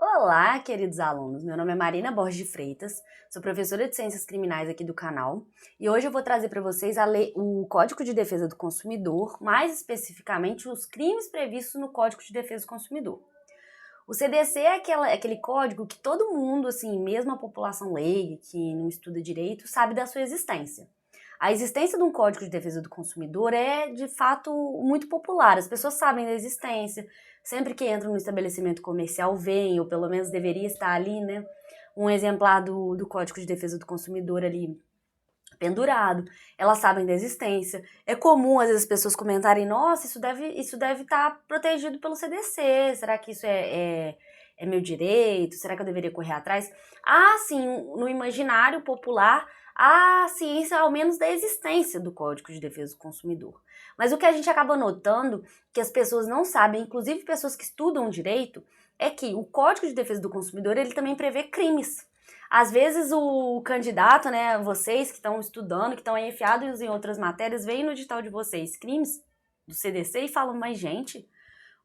Olá, queridos alunos. Meu nome é Marina Borges de Freitas, sou professora de Ciências Criminais aqui do canal e hoje eu vou trazer para vocês o Código de Defesa do Consumidor, mais especificamente os crimes previstos no Código de Defesa do Consumidor. O CDC é aquele código que todo mundo, assim, mesmo a população leiga, que não estuda direito, sabe da sua existência. A existência de um Código de Defesa do Consumidor é, de fato, muito popular. As pessoas sabem da existência, sempre que entram no estabelecimento comercial veem, ou pelo menos deveria estar ali, né, um exemplar do Código de Defesa do Consumidor ali pendurado. Elas sabem da existência. É comum, às vezes, as pessoas comentarem, nossa, isso deve estar protegido pelo CDC, será que isso é meu direito? Será que eu deveria correr atrás? Ah, sim, no imaginário popular, a ciência, ao menos, da existência do Código de Defesa do Consumidor. Mas o que a gente acaba notando, que as pessoas não sabem, inclusive pessoas que estudam direito, é que o Código de Defesa do Consumidor, ele também prevê crimes. Às vezes o candidato, né, vocês que estão estudando, que estão aí enfiados em outras matérias, veem no edital de vocês crimes do CDC e falam, mas gente,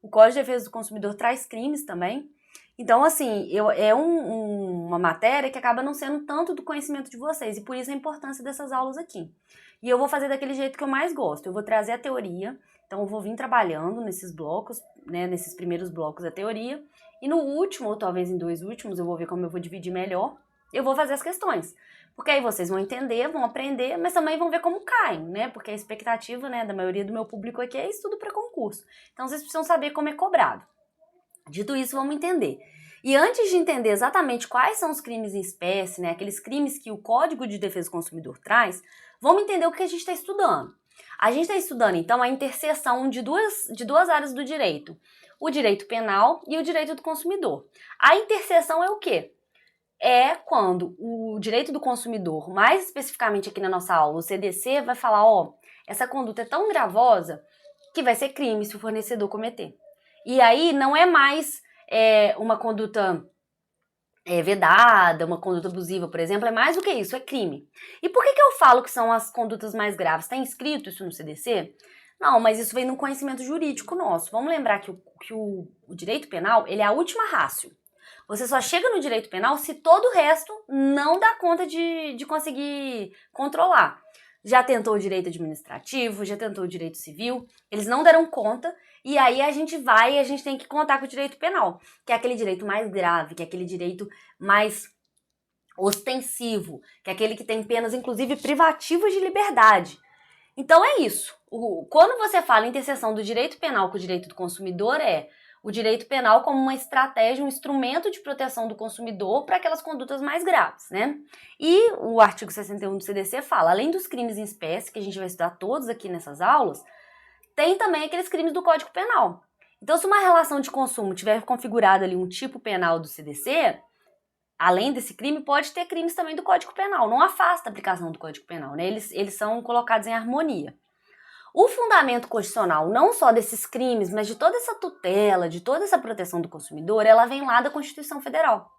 o Código de Defesa do Consumidor traz crimes também. Então, assim, uma matéria que acaba não sendo tanto do conhecimento de vocês, e por isso a importância dessas aulas aqui. E eu vou fazer daquele jeito que eu mais gosto, eu vou trazer a teoria, então eu vou vir trabalhando nesses blocos, né, nesses primeiros blocos a teoria, e no último, ou talvez em dois últimos, eu vou ver como eu vou dividir melhor, eu vou fazer as questões. Porque aí vocês vão entender, vão aprender, mas também vão ver como caem, né? Porque a expectativa, né, da maioria do meu público aqui é estudo para concurso. Então vocês precisam saber como é cobrado. Dito isso, vamos entender. E antes de entender exatamente quais são os crimes em espécie, né, aqueles crimes que o Código de Defesa do Consumidor traz, vamos entender o que a gente está estudando. A gente está estudando, então, a interseção de duas áreas do direito. O direito penal e o direito do consumidor. A interseção é o quê? É quando o direito do consumidor, mais especificamente aqui na nossa aula, o CDC vai falar, ó, essa conduta é tão gravosa que vai ser crime se o fornecedor cometer. E aí não é mais uma conduta vedada, uma conduta abusiva, por exemplo, é mais do que isso, é crime. E por que eu falo que são as condutas mais graves? Está inscrito isso no CDC? Não, mas isso vem no conhecimento jurídico nosso. Vamos lembrar que o direito penal, ele é a última ratio. Você só chega no direito penal se todo o resto não dá conta de conseguir controlar. Já tentou o direito administrativo, já tentou o direito civil, eles não deram conta, e aí a gente tem que contar com o direito penal, que é aquele direito mais grave, que é aquele direito mais ostensivo, que é aquele que tem penas, inclusive, privativas de liberdade. Então é isso. Quando você fala em interseção do direito penal com o direito do consumidor, é o direito penal como uma estratégia, um instrumento de proteção do consumidor para aquelas condutas mais graves, né? E o artigo 61 do CDC fala, além dos crimes em espécie, que a gente vai estudar todos aqui nessas aulas, tem também aqueles crimes do Código Penal. Então, se uma relação de consumo tiver configurado ali um tipo penal do CDC, além desse crime, pode ter crimes também do Código Penal. Não afasta a aplicação do Código Penal, né? Eles são colocados em harmonia. O fundamento constitucional, não só desses crimes, mas de toda essa tutela, de toda essa proteção do consumidor, ela vem lá da Constituição Federal.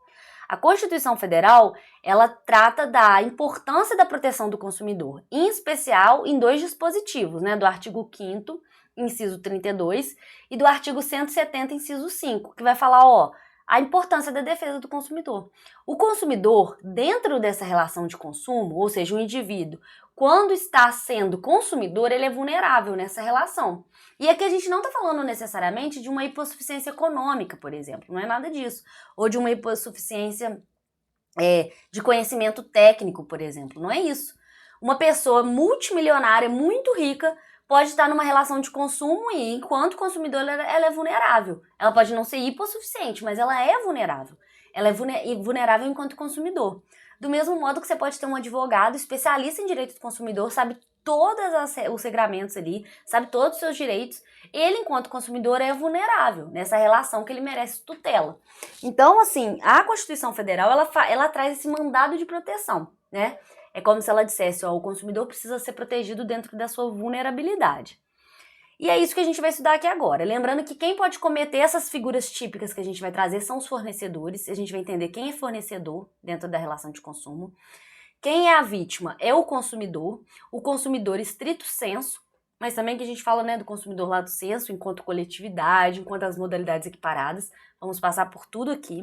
A Constituição Federal, ela trata da importância da proteção do consumidor, em especial em dois dispositivos, né, do artigo 5º, inciso 32, e do artigo 170, inciso 5, que vai falar, ó, a importância da defesa do consumidor. O consumidor, dentro dessa relação de consumo, ou seja, o indivíduo, quando está sendo consumidor, ele é vulnerável nessa relação. E aqui a gente não está falando necessariamente de uma hipossuficiência econômica, por exemplo, não é nada disso. Ou de uma hipossuficiência de conhecimento técnico, por exemplo, não é isso. Uma pessoa multimilionária, muito rica, pode estar numa relação de consumo e, enquanto consumidor, ela é vulnerável. Ela pode não ser hipossuficiente, mas ela é vulnerável. Ela é vulnerável enquanto consumidor. Do mesmo modo que você pode ter um advogado especialista em direito do consumidor, sabe todos os regramentos ali, sabe todos os seus direitos. Ele, enquanto consumidor, é vulnerável nessa relação que ele merece tutela. Então, assim, a Constituição Federal, ela traz esse mandado de proteção, né? É como se ela dissesse, ó, o consumidor precisa ser protegido dentro da sua vulnerabilidade. E é isso que a gente vai estudar aqui agora. Lembrando que quem pode cometer essas figuras típicas que a gente vai trazer são os fornecedores. A gente vai entender quem é fornecedor dentro da relação de consumo. Quem é a vítima é o consumidor estrito sensu, mas também que a gente fala, né, do consumidor lato sensu, enquanto coletividade, enquanto as modalidades equiparadas. Vamos passar por tudo aqui.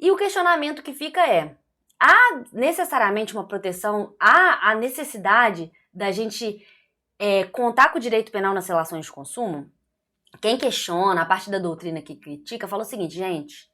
E o questionamento que fica é, há necessariamente uma proteção, há a necessidade da gente contar com o direito penal nas relações de consumo? Quem questiona, a parte da doutrina que critica, fala o seguinte, gente,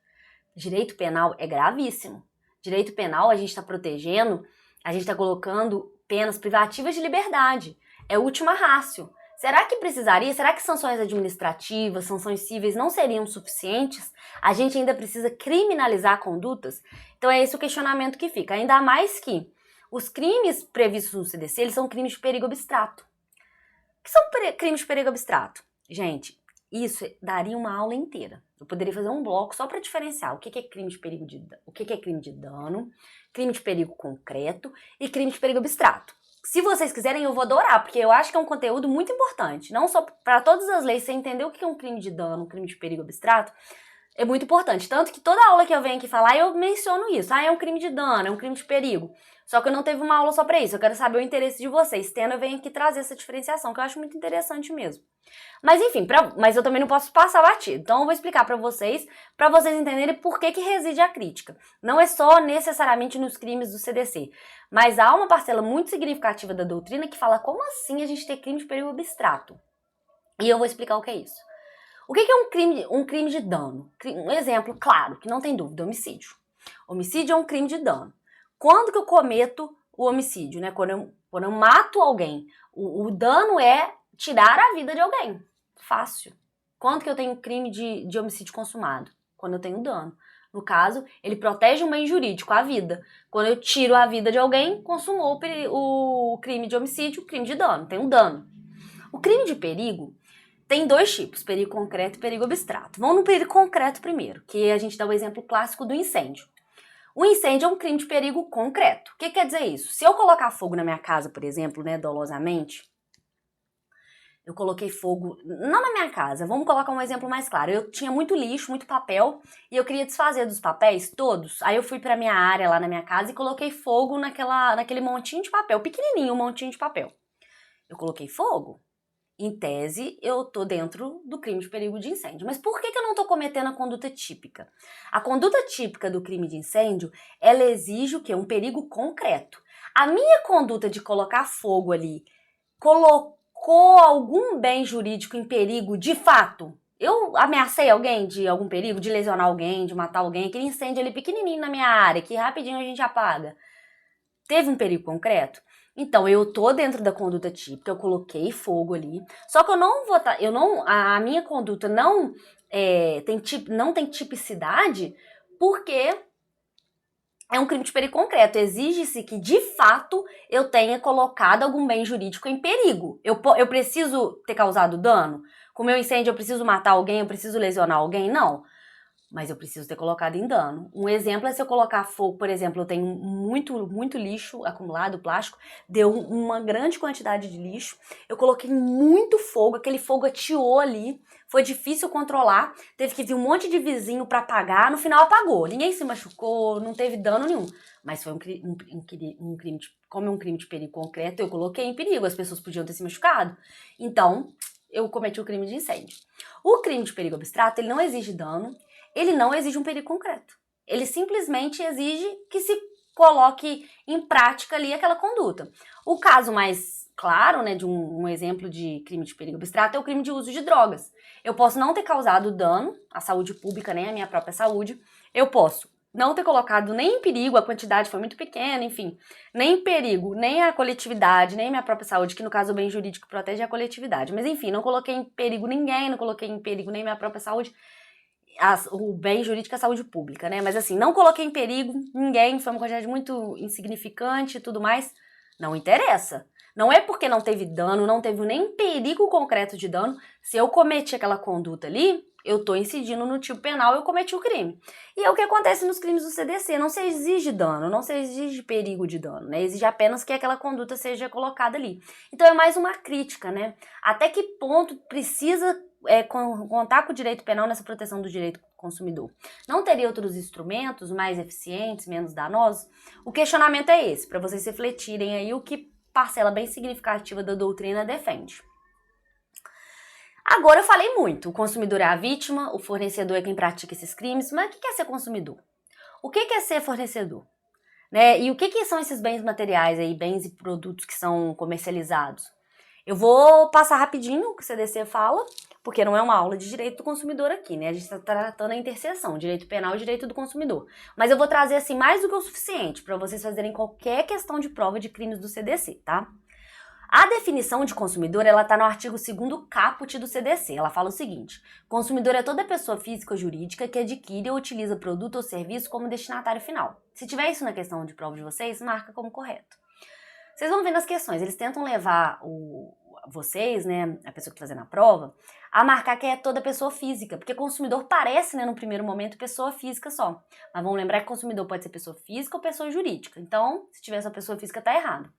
direito penal é gravíssimo. Direito penal a gente está protegendo, a gente está colocando penas privativas de liberdade. É última ratio. Será que precisaria? Será que sanções administrativas, sanções cíveis não seriam suficientes? A gente ainda precisa criminalizar condutas? Então é esse o questionamento que fica. Ainda mais que os crimes previstos no CDC, eles são crimes de perigo abstrato. O que são crimes de perigo abstrato? Gente, isso daria uma aula inteira. Eu poderia fazer um bloco só para diferenciar o que é crime de perigo o que é crime de dano, crime de perigo concreto e crime de perigo abstrato. Se vocês quiserem, eu vou adorar, porque eu acho que é um conteúdo muito importante. Não só para todas as leis, você entender o que é um crime de dano, um crime de perigo abstrato, é muito importante. Tanto que toda aula que eu venho aqui falar, eu menciono isso. É um crime de dano, é um crime de perigo. Só que eu não teve uma aula só para isso. Eu quero saber o interesse de vocês. Tendo, eu venho aqui trazer essa diferenciação, que eu acho muito interessante mesmo. Mas enfim, mas eu também não posso passar batido. Então eu vou explicar para vocês entenderem por que reside a crítica. Não é só necessariamente nos crimes do CDC, mas há uma parcela muito significativa da doutrina que fala como assim a gente ter crime de perigo abstrato. E eu vou explicar o que é isso. O que é um crime de dano? Um exemplo claro, que não tem dúvida, homicídio. Homicídio é um crime de dano. Quando que eu cometo o homicídio, né? Quando eu mato alguém, o dano é tirar a vida de alguém. Fácil. Quando que eu tenho crime de homicídio consumado? Quando eu tenho dano. No caso, ele protege um bem jurídico, a vida. Quando eu tiro a vida de alguém, consumou o crime de homicídio, crime de dano. Tem um dano. O crime de perigo tem dois tipos, perigo concreto e perigo abstrato. Vamos no perigo concreto primeiro, que a gente dá o exemplo clássico do incêndio. O incêndio é um crime de perigo concreto. O que quer dizer isso? Se eu colocar fogo na minha casa, por exemplo, né, dolosamente, eu coloquei fogo, não na minha casa, vamos colocar um exemplo mais claro. Eu tinha muito lixo, muito papel, e eu queria desfazer dos papéis todos. Aí eu fui pra minha área lá na minha casa e coloquei fogo naquele montinho de papel, pequenininho, um montinho de papel. Eu coloquei fogo. Em tese, eu tô dentro do crime de perigo de incêndio. Mas por que eu não tô cometendo a conduta típica? A conduta típica do crime de incêndio, ela exige o quê? Um perigo concreto. A minha conduta de colocar fogo ali colocou algum bem jurídico em perigo de fato? Eu ameacei alguém de algum perigo, de lesionar alguém, de matar alguém? Aquele incêndio ali pequenininho na minha área, que rapidinho a gente apaga. Teve um perigo concreto? Então, eu tô dentro da conduta típica, eu coloquei fogo ali, só que eu não vou a minha conduta não tem tipicidade porque é um crime de perigo concreto. Exige-se que, de fato, eu tenha colocado algum bem jurídico em perigo. Eu preciso ter causado dano? Com o meu incêndio, eu preciso matar alguém, eu preciso lesionar alguém? Não. Mas eu preciso ter colocado em dano. Um exemplo é se eu colocar fogo, por exemplo, eu tenho muito lixo acumulado, plástico, deu uma grande quantidade de lixo, eu coloquei muito fogo, aquele fogo atiou ali, foi difícil controlar, teve que vir um monte de vizinho para apagar, no final apagou, ninguém se machucou, não teve dano nenhum, mas foi um crime como é um crime de perigo concreto, eu coloquei em perigo, as pessoas podiam ter se machucado, então eu cometi o crime de incêndio. O crime de perigo abstrato, ele não exige dano, ele não exige um perigo concreto. Ele simplesmente exige que se coloque em prática ali aquela conduta. O caso mais claro, né, de um exemplo de crime de perigo abstrato é o crime de uso de drogas. Eu posso não ter causado dano à saúde pública, nem à minha própria saúde. Eu posso não ter colocado nem em perigo, a quantidade foi muito pequena, enfim. Nem em perigo, nem a coletividade, nem a minha própria saúde, que no caso o bem jurídico protege a coletividade. Mas enfim, não coloquei em perigo ninguém, não coloquei em perigo nem a minha própria saúde. O bem jurídico é a saúde pública, né? Mas assim, não coloquei em perigo ninguém, foi uma quantidade muito insignificante e tudo mais. Não interessa. Não é porque não teve dano, não teve nem perigo concreto de dano. Se eu cometi aquela conduta ali, eu tô incidindo no tipo penal, eu cometi o crime. E é o que acontece nos crimes do CDC. Não se exige dano, não se exige perigo de dano, né? Exige apenas que aquela conduta seja colocada ali. Então é mais uma crítica, né? Até que ponto precisa contar com o direito penal nessa proteção do direito do consumidor? Não teria outros instrumentos mais eficientes, menos danosos? O questionamento é esse, para vocês refletirem aí o que parcela bem significativa da doutrina defende. Agora eu falei muito, o consumidor é a vítima, o fornecedor é quem pratica esses crimes, mas o que é ser consumidor? O que é ser fornecedor? Né? E o que são esses bens materiais aí, bens e produtos que são comercializados? Eu vou passar rapidinho o que o CDC fala, porque não é uma aula de direito do consumidor aqui, né? A gente está tratando a interseção, direito penal e direito do consumidor. Mas eu vou trazer, assim, mais do que o suficiente para vocês fazerem qualquer questão de prova de crimes do CDC, tá? A definição de consumidor, ela está no artigo 2º caput do CDC. Ela fala o seguinte: consumidor é toda pessoa física ou jurídica que adquire ou utiliza produto ou serviço como destinatário final. Se tiver isso na questão de prova de vocês, marca como correto. Vocês vão ver nas questões, eles tentam levar vocês, né, a pessoa que está fazendo a prova, a marcar que é toda pessoa física, porque consumidor parece, né, no primeiro momento, pessoa física só. Mas vamos lembrar que consumidor pode ser pessoa física ou pessoa jurídica. Então, se tiver só pessoa física, tá errado.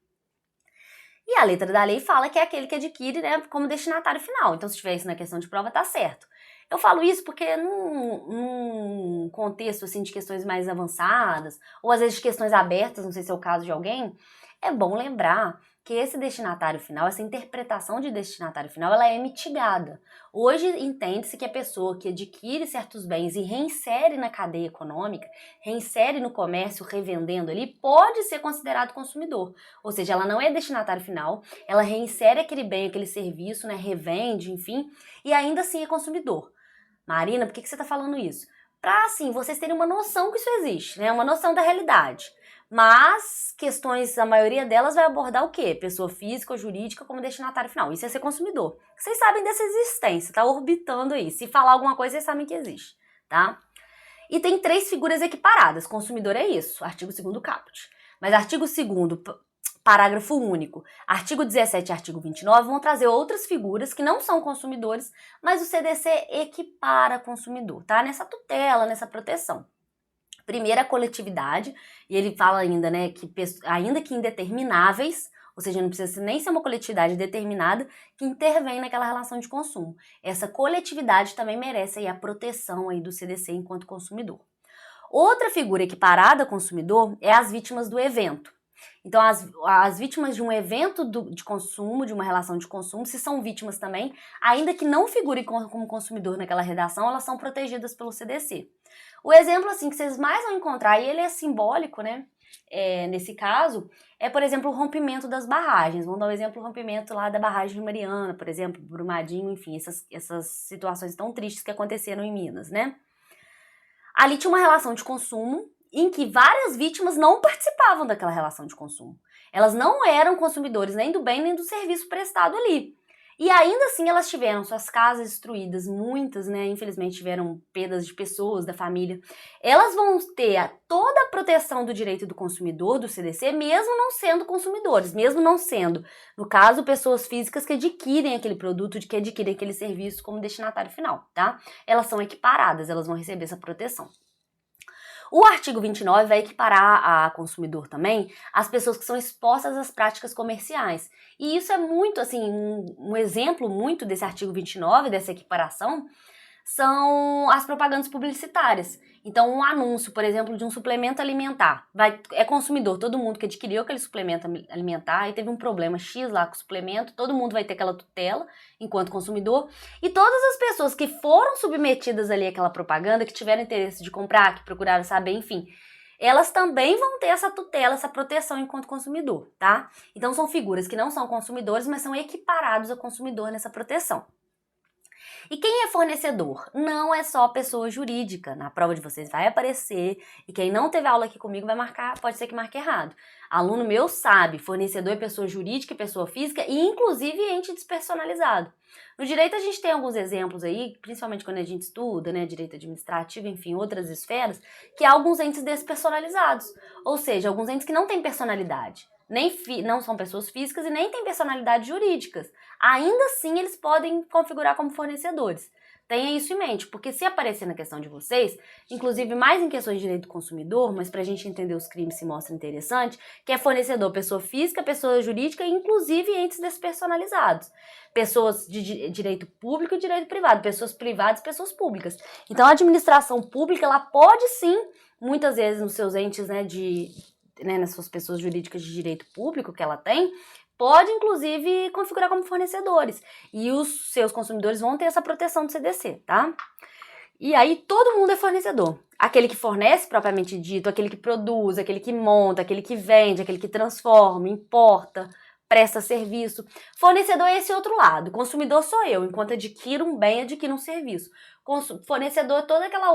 E a letra da lei fala que é aquele que adquire, né, como destinatário final. Então, se tiver isso na questão de prova, tá certo. Eu falo isso porque num contexto assim, de questões mais avançadas, ou às vezes de questões abertas, não sei se é o caso de alguém, é bom lembrar que esse destinatário final, essa interpretação de destinatário final, ela é mitigada. Hoje entende-se que a pessoa que adquire certos bens e reinsere na cadeia econômica, reinsere no comércio, revendendo ali, pode ser considerado consumidor. Ou seja, ela não é destinatário final, ela reinsere aquele bem, aquele serviço, né, revende, enfim, e ainda assim é consumidor. Marina, por que você está falando isso? Para, assim, vocês terem uma noção que isso existe, né? Uma noção da realidade. Mas questões, a maioria delas vai abordar o quê? Pessoa física ou jurídica como destinatário final. Isso é ser consumidor. Vocês sabem dessa existência, tá orbitando aí. Se falar alguma coisa, vocês sabem que existe, tá? E tem 3 figuras equiparadas. Consumidor é isso, artigo 2º caput. Mas artigo 2º, parágrafo único, artigo 17 e artigo 29 vão trazer outras figuras que não são consumidores, mas o CDC equipara consumidor, tá? Nessa tutela, nessa proteção. Primeiro, a coletividade, e ele fala ainda, né, que ainda que indetermináveis, ou seja, não precisa nem ser uma coletividade determinada, que intervém naquela relação de consumo. Essa coletividade também merece aí a proteção aí do CDC enquanto consumidor. Outra figura equiparada ao consumidor é as vítimas do evento. Então, as vítimas de um evento de consumo, de uma relação de consumo, se são vítimas também, ainda que não figurem como consumidor naquela redação, elas são protegidas pelo CDC. O exemplo, assim, que vocês mais vão encontrar, e ele é simbólico, né, nesse caso, é, por exemplo, o rompimento das barragens. Vamos dar um exemplo, o rompimento lá da barragem de Mariana, por exemplo, Brumadinho, enfim, essas situações tão tristes que aconteceram em Minas, né? Ali tinha uma relação de consumo em que várias vítimas não participavam daquela relação de consumo. Elas não eram consumidores nem do bem nem do serviço prestado ali. E ainda assim elas tiveram suas casas destruídas, muitas, né, infelizmente tiveram perdas de pessoas, da família. Elas vão ter toda a proteção do direito do consumidor, do CDC, mesmo não sendo consumidores, mesmo não sendo, no caso, pessoas físicas que adquirem aquele produto, que adquirem aquele serviço como destinatário final, tá? Elas são equiparadas, elas vão receber essa proteção. O artigo 29 vai equiparar a consumidor também as pessoas que são expostas às práticas comerciais. E isso é muito, assim, um exemplo muito desse artigo 29, dessa equiparação, são as propagandas publicitárias. Então, um anúncio, por exemplo, de um suplemento alimentar, é consumidor, todo mundo que adquiriu aquele suplemento alimentar e teve um problema X lá com o suplemento, todo mundo vai ter aquela tutela enquanto consumidor, e todas as pessoas que foram submetidas ali àquela propaganda, que tiveram interesse de comprar, que procuraram saber, enfim, elas também vão ter essa tutela, essa proteção enquanto consumidor, tá? Então, são figuras que não são consumidores, mas são equiparados a consumidor nessa proteção. E quem é fornecedor? Não é só pessoa jurídica. Na prova de vocês vai aparecer, e quem não teve aula aqui comigo vai marcar, pode ser que marque errado. Aluno meu sabe, fornecedor é pessoa jurídica e pessoa física, e inclusive ente despersonalizado. No direito a gente tem alguns exemplos aí, principalmente quando a gente estuda, né, direito administrativo, enfim, outras esferas, que há alguns entes despersonalizados, ou seja, alguns entes que não têm personalidade. Não são pessoas físicas e nem têm personalidades jurídicas. Ainda assim, eles podem configurar como fornecedores. Tenha isso em mente, porque se aparecer na questão de vocês, inclusive mais em questões de direito do consumidor, mas para a gente entender os crimes se mostra interessante, que é fornecedor pessoa física, pessoa jurídica e inclusive entes despersonalizados. Pessoas de direito público e direito privado, pessoas privadas e pessoas públicas. Então a administração pública, ela pode sim, muitas vezes nos seus entes, nas suas pessoas jurídicas de direito público que ela tem, pode, inclusive, configurar como fornecedores. E os seus consumidores vão ter essa proteção do CDC, tá? E aí, todo mundo é fornecedor. aquele que fornece propriamente dito, aquele que produz, aquele que monta, aquele que vende, aquele que transforma, importa, presta serviço. Fornecedor é esse outro lado. Consumidor sou eu, enquanto adquiro um bem, adquiro um serviço. Fornecedor é toda aquela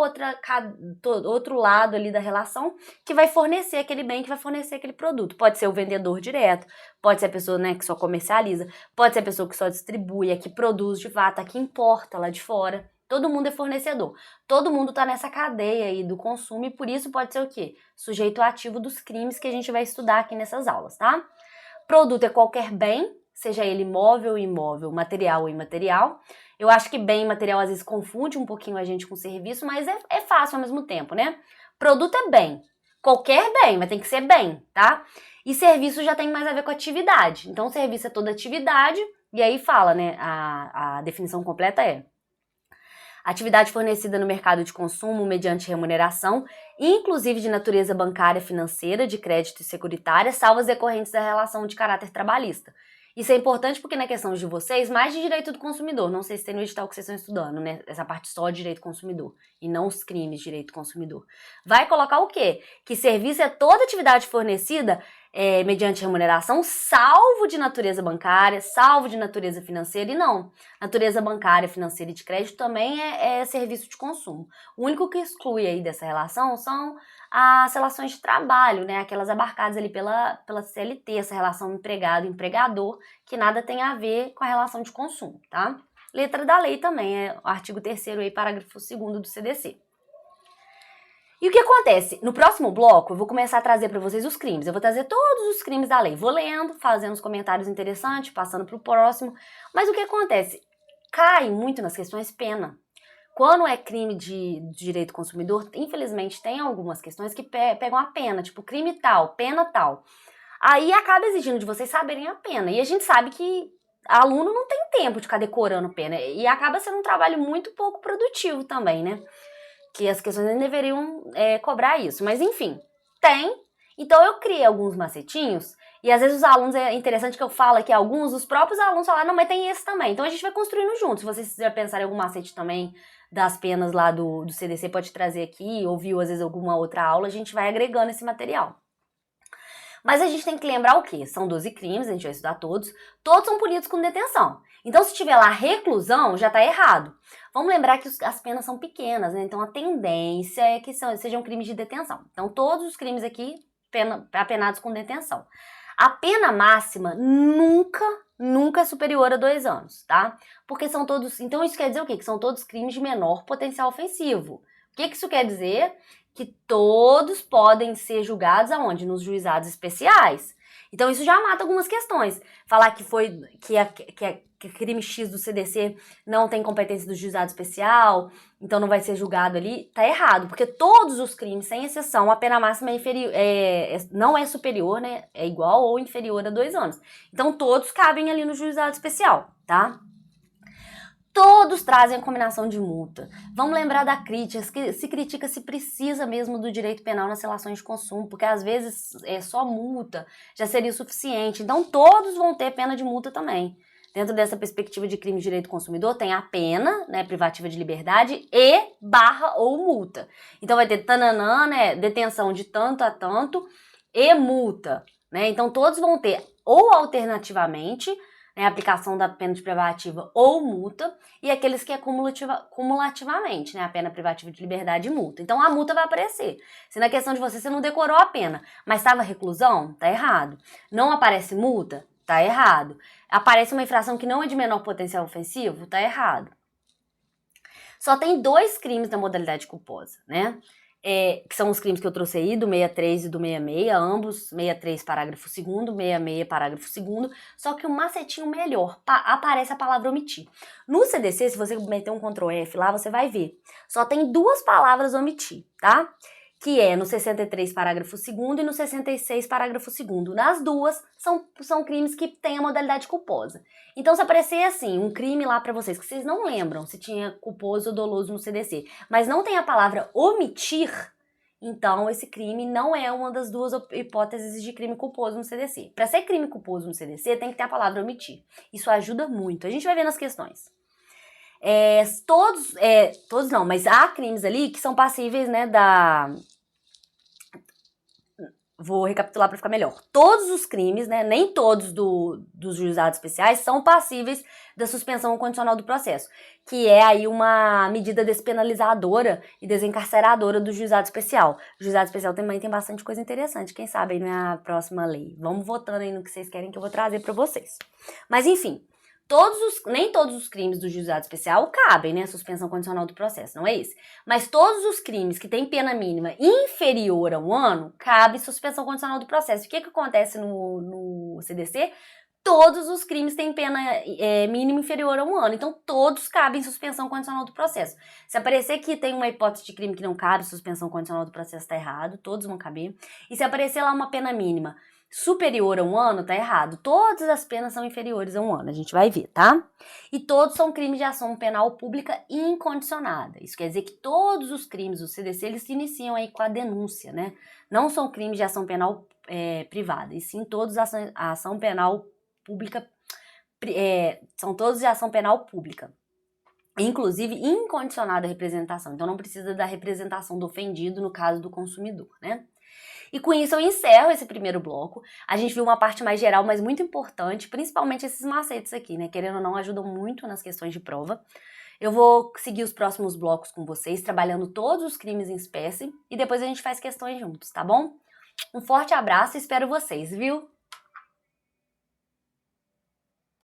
outro lado ali da relação que vai fornecer aquele bem, que vai fornecer aquele produto. Pode ser o vendedor direto, pode ser a pessoa, né, que só comercializa, pode ser a pessoa que só distribui, a que produz de fato, a que importa lá de fora. Todo mundo é fornecedor. Todo mundo está nessa cadeia aí do consumo e por isso pode ser o quê? Sujeito ativo dos crimes que a gente vai estudar aqui nessas aulas, tá? Produto é qualquer bem, seja ele móvel, imóvel, material ou imaterial. Eu acho que bem e material às vezes confunde um pouquinho a gente com serviço, mas é fácil ao mesmo tempo, né? Produto é bem. Qualquer bem, mas tem que ser bem, tá? E serviço já tem mais a ver com atividade. Então, serviço é toda atividade, e aí fala, né? A definição completa é: atividade fornecida no mercado de consumo mediante remuneração, inclusive de natureza bancária, financeira, de crédito e securitária, salvo as decorrentes da relação de caráter trabalhista. Isso é importante porque na questão de vocês, mais de direito do consumidor, não sei se tem no edital que vocês estão estudando, né? Essa parte só de direito do consumidor e não os crimes de direito do consumidor. Vai colocar o quê? Que serviço é toda atividade fornecida mediante remuneração, salvo de natureza bancária, salvo de natureza financeira e não. Natureza bancária, financeira e de crédito também é serviço de consumo. O único que exclui aí dessa relação são as relações de trabalho, né? Aquelas abarcadas ali pela CLT, essa relação empregado-empregador, que nada tem a ver com a relação de consumo, tá? Letra da lei também, é o artigo 3º aí, parágrafo 2º do CDC. E o que acontece? No próximo bloco, eu vou começar a trazer para vocês os crimes. Eu vou trazer todos os crimes da lei. Vou lendo, fazendo os comentários interessantes, passando para o próximo. Mas o que acontece? Cai muito nas questões pena. Quando é crime de direito do consumidor, infelizmente tem algumas questões que pegam a pena, tipo crime tal, pena tal. Aí acaba exigindo de vocês saberem a pena. E a gente sabe que aluno não tem tempo de ficar decorando pena. E acaba sendo um trabalho muito pouco produtivo também, né? Que as questões nem deveriam cobrar isso. Mas enfim, tem. Então eu criei alguns macetinhos. E às vezes os alunos, é interessante que eu falo aqui, alguns, os próprios alunos falaram, não, mas tem esse também. Então a gente vai construindo junto. Se vocês já pensarem em algum macete também das penas lá do CDC, pode trazer aqui, ouviu às vezes alguma outra aula, a gente vai agregando esse material. Mas a gente tem que lembrar o quê? São 12 crimes, a gente vai estudar todos. Todos são punidos com detenção. Então, se tiver lá reclusão, já tá errado. Vamos lembrar que as penas são pequenas, né? Então, a tendência é que sejam crimes de detenção. Então, todos os crimes aqui, apenados com detenção. A pena máxima nunca é superior a 2 anos, tá? Porque são todos... Então, isso quer dizer o quê? Que são todos crimes de menor potencial ofensivo. O que isso quer dizer? Que todos podem ser julgados aonde? Nos juizados especiais. Então isso já mata algumas questões. Falar que crime X do CDC não tem competência do juizado especial, então não vai ser julgado ali, tá errado, porque todos os crimes, sem exceção, a pena máxima não é superior, né? É igual ou inferior a 2 anos. Então todos cabem ali no juizado especial, tá? Todos trazem a combinação de multa. Vamos lembrar da crítica, se critica se precisa mesmo do direito penal nas relações de consumo, porque às vezes só multa já seria o suficiente. Então todos vão ter pena de multa também. Dentro dessa perspectiva de crime de direito do consumidor, tem a pena, né, privativa de liberdade ou multa. Então vai ter tananã, né, detenção de tanto a tanto e multa, né? Então todos vão ter ou alternativamente, né, aplicação da pena de privativa ou multa, e aqueles que é cumulativamente, né, a pena privativa de liberdade e multa. Então a multa vai aparecer. Se na questão de você não decorou a pena, mas estava reclusão, tá errado. Não aparece multa, tá errado. Aparece uma infração que não é de menor potencial ofensivo, tá errado. Só tem 2 crimes na modalidade culposa, né? Que são os crimes que eu trouxe aí, do 63 e do 66, ambos, 63 parágrafo 2º, 66 parágrafo 2º, só que o macetinho melhor, aparece a palavra omitir. No CDC, se você meter um Ctrl F lá, você vai ver, só tem 2 palavras omitir, tá? Que é no 63 parágrafo 2º e no 66 parágrafo 2º. Nas duas, são crimes que têm a modalidade culposa. Então, se aparecer assim, um crime lá pra vocês, que vocês não lembram se tinha culposo ou doloso no CDC, mas não tem a palavra omitir, então esse crime não é uma das 2 hipóteses de crime culposo no CDC. Para ser crime culposo no CDC, tem que ter a palavra omitir. Isso ajuda muito. A gente vai ver nas questões. Todos não, mas há crimes ali que são passíveis, né, Vou recapitular para ficar melhor. Todos os crimes, né, nem todos dos juizados especiais são passíveis da suspensão condicional do processo, que é aí uma medida despenalizadora e desencarceradora do juizado especial. O juizado especial também tem bastante coisa interessante, quem sabe aí na próxima lei. Vamos votando aí no que vocês querem que eu vou trazer para vocês. Mas enfim, nem todos os crimes do juizado especial cabem, né, suspensão condicional do processo, não é isso? Mas todos os crimes que têm pena mínima inferior a 1 ano, cabe suspensão condicional do processo. O que acontece no CDC? Todos os crimes têm pena mínima inferior a 1 ano, então todos cabem suspensão condicional do processo. Se aparecer que tem uma hipótese de crime que não cabe, suspensão condicional do processo tá errado, todos vão caber. E se aparecer lá uma pena mínima superior a 1 ano, tá errado. Todas as penas são inferiores a 1 ano, a gente vai ver, tá? E todos são crimes de ação penal pública incondicionada. Isso quer dizer que todos os crimes do CDC, eles se iniciam aí com a denúncia, né? Não são crimes de ação penal privada, e sim todos a ação penal pública, são todos de ação penal pública. Inclusive incondicionada representação. Então não precisa da representação do ofendido no caso do consumidor, né? E com isso eu encerro esse primeiro bloco. A gente viu uma parte mais geral, mas muito importante, principalmente esses macetes aqui, né? Querendo ou não, ajudam muito nas questões de prova. Eu vou seguir os próximos blocos com vocês, trabalhando todos os crimes em espécie, e depois a gente faz questões juntos, tá bom? Um forte abraço e espero vocês, viu?